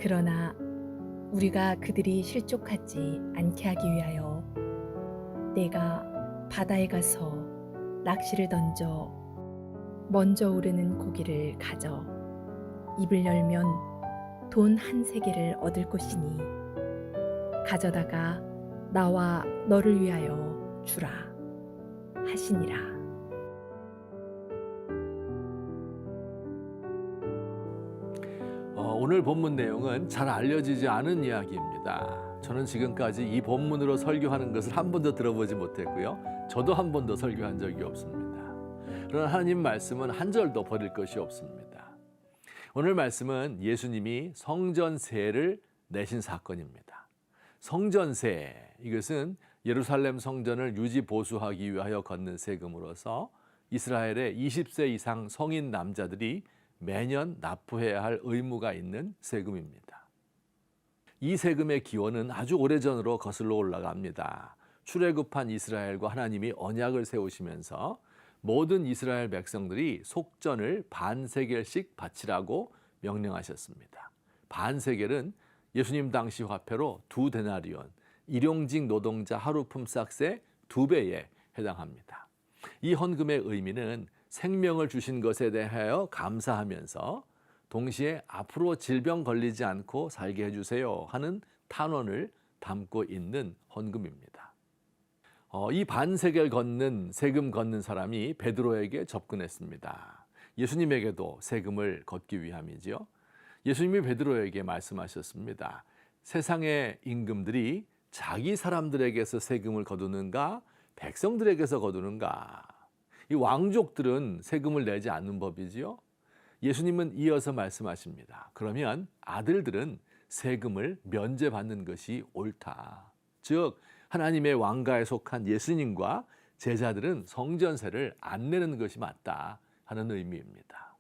그러나 우리가 그들이 실족하지 않게 하기 위하여 내가 바다에 가서 낚시를 던져 먼저 오르는 고기를 가져 입을 열면 돈 한 세겔을 얻을 것이니 가져다가 나와 너를 위하여 주라 하시니라. 오늘 본문 내용은 잘 알려지지 않은 이야기입니다. 저는 지금까지 이 본문으로 설교하는 것을 한 번도 들어보지 못했고요. 저도 한 번도 설교한 적이 없습니다. 그러나 하나님 말씀은 한 절도 버릴 것이 없습니다. 오늘 말씀은 예수님이 성전세를 내신 사건입니다. 성전세, 이것은 예루살렘 성전을 유지 보수하기 위하여 걷는 세금으로서 이스라엘의 20세 이상 성인 남자들이 매년 납부해야 할 의무가 있는 세금입니다. 이 세금의 기원은 아주 오래전으로 거슬러 올라갑니다. 출애굽한 이스라엘과 하나님이 언약을 세우시면서 모든 이스라엘 백성들이 속전을 반세겔씩 바치라고 명령하셨습니다. 반세겔은 예수님 당시 화폐로 2데나리온, 일용직 노동자 하루 품삯의 2배에 해당합니다. 이 헌금의 의미는 생명을 주신 것에 대하여 감사하면서 동시에 앞으로 질병 걸리지 않고 살게 해주세요 하는 탄원을 담고 있는 헌금입니다. 이 반세겔 세금 걷는 사람이 베드로에게 접근했습니다. 예수님에게도 세금을 걷기 위함이지요. 예수님이 베드로에게 말씀하셨습니다. 세상의 임금들이 자기 사람들에게서 세금을 거두는가, 백성들에게서 거두는가? 이 왕족들은 세금을 내지 않는 법이지요. 예수님은 이어서 말씀하십니다. 그러면 아들들은 세금을 면제받는 것이 옳다. 즉 하나님의 왕가에 속한 예수님과 제자들은 성전세를 안 내는 것이 맞다 하는 의미입니다.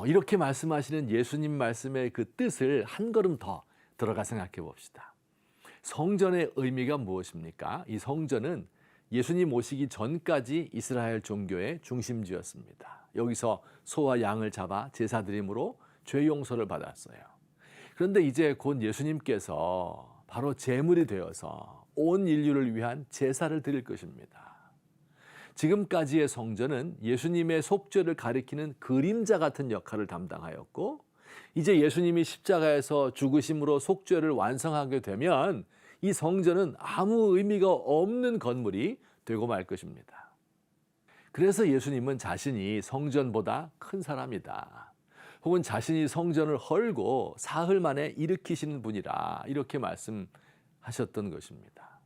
이렇게 말씀하시는 예수님 말씀의 그 뜻을 한 걸음 더 들어가 생각해 봅시다. 성전의 의미가 무엇입니까? 이 성전은 예수님 오시기 전까지 이스라엘 종교의 중심지였습니다. 여기서 소와 양을 잡아 제사 드림으로 죄 용서를 받았어요. 그런데 이제 곧 예수님께서 바로 제물이 되어서 온 인류를 위한 제사를 드릴 것입니다. 지금까지의 성전은 예수님의 속죄를 가리키는 그림자 같은 역할을 담당하였고, 이제 예수님이 십자가에서 죽으심으로 속죄를 완성하게 되면 이 성전은 아무 의미가 없는 건물이 되고 말 것입니다. 그래서 예수님은 자신이 성전보다 큰 사람이다, 혹은 자신이 성전을 헐고 사흘 만에 일으키시는 분이라 이렇게 말씀하셨던 것입니다.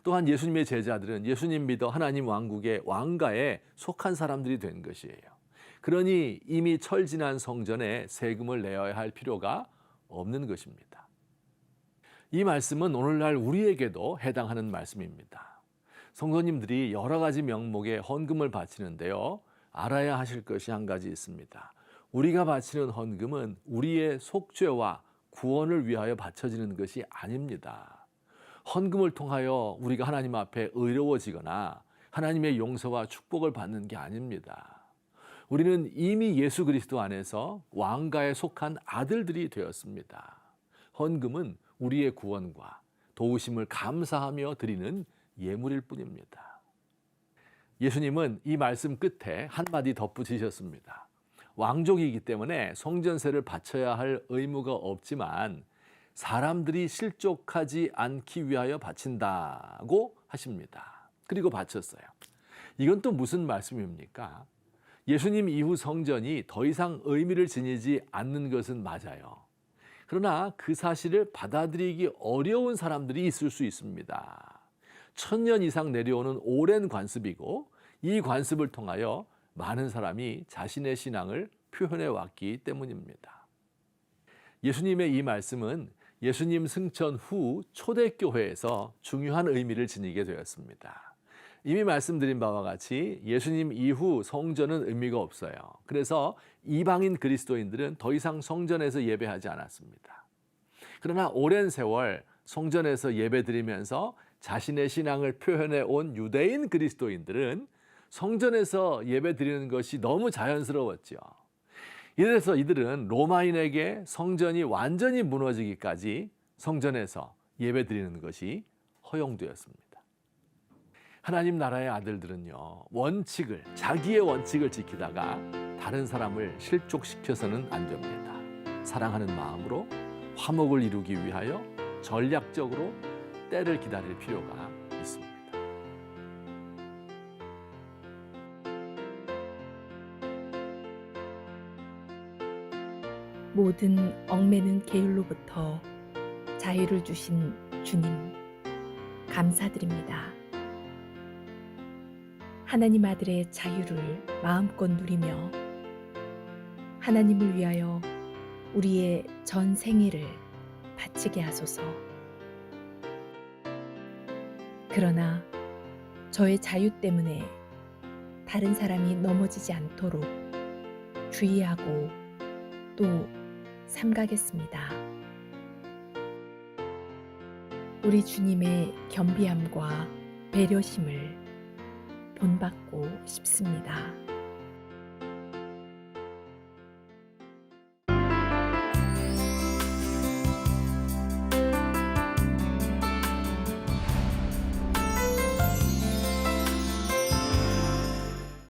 또한 예수님의 제자들은 예수님 믿어 하나님 왕국의 왕가에 속한 사람들이 된 것이에요. 그러니 이미 철진한 성전에 세금을 내어야 할 필요가 없는 것입니다. 이 말씀은 오늘날 우리에게도 해당하는 말씀입니다. 성도님들이 여러 가지 명목의 헌금을 바치는데요, 알아야 하실 것이 한 가지 있습니다. 우리가 바치는 헌금은 우리의 속죄와 구원을 위하여 바쳐지는 것이 아닙니다. 헌금을 통하여 우리가 하나님 앞에 의로워지거나 하나님의 용서와 축복을 받는 게 아닙니다. 우리는 이미 예수 그리스도 안에서 왕가에 속한 아들들이 되었습니다. 헌금은 우리의 구원과 도우심을 감사하며 드리는 예물일 뿐입니다. 예수님은 이 말씀 끝에 한마디 덧붙이셨습니다. 왕족이기 때문에 성전세를 바쳐야 할 의무가 없지만 사람들이 실족하지 않기 위하여 바친다고 하십니다. 그리고 바쳤어요. 이건 또 무슨 말씀입니까? 예수님 이후 성전이 더 이상 의미를 지니지 않는 것은 맞아요. 그러나 그 사실을 받아들이기 어려운 사람들이 있을 수 있습니다. 1000년 이상 내려오는 오랜 관습이고, 이 관습을 통하여 많은 사람이 자신의 신앙을 표현해 왔기 때문입니다. 예수님의 이 말씀은 예수님 승천 후 초대교회에서 중요한 의미를 지니게 되었습니다. 이미 말씀드린 바와 같이 예수님 이후 성전은 의미가 없어요. 그래서 이방인 그리스도인들은 더 이상 성전에서 예배하지 않았습니다. 그러나 오랜 세월 성전에서 예배드리면서 자신의 신앙을 표현해 온 유대인 그리스도인들은 성전에서 예배드리는 것이 너무 자연스러웠죠. 이래서 이들은 로마인에게 성전이 완전히 무너지기까지 성전에서 예배드리는 것이 허용되었습니다. 하나님 나라의 아들들은요, 자기의 원칙을 지키다가 다른 사람을 실족시켜서는 안 됩니다. 사랑하는 마음으로 화목을 이루기 위하여 전략적으로 때를 기다릴 필요가 있습니다. 모든 얽매는 계율로부터 자유를 주신 주님, 감사드립니다. 하나님 아들의 자유를 마음껏 누리며 하나님을 위하여 우리의 전 생애를 바치게 하소서. 그러나 저의 자유 때문에 다른 사람이 넘어지지 않도록 주의하고 또 삼가겠습니다. 우리 주님의 겸비함과 배려심을 본받고 싶습니다.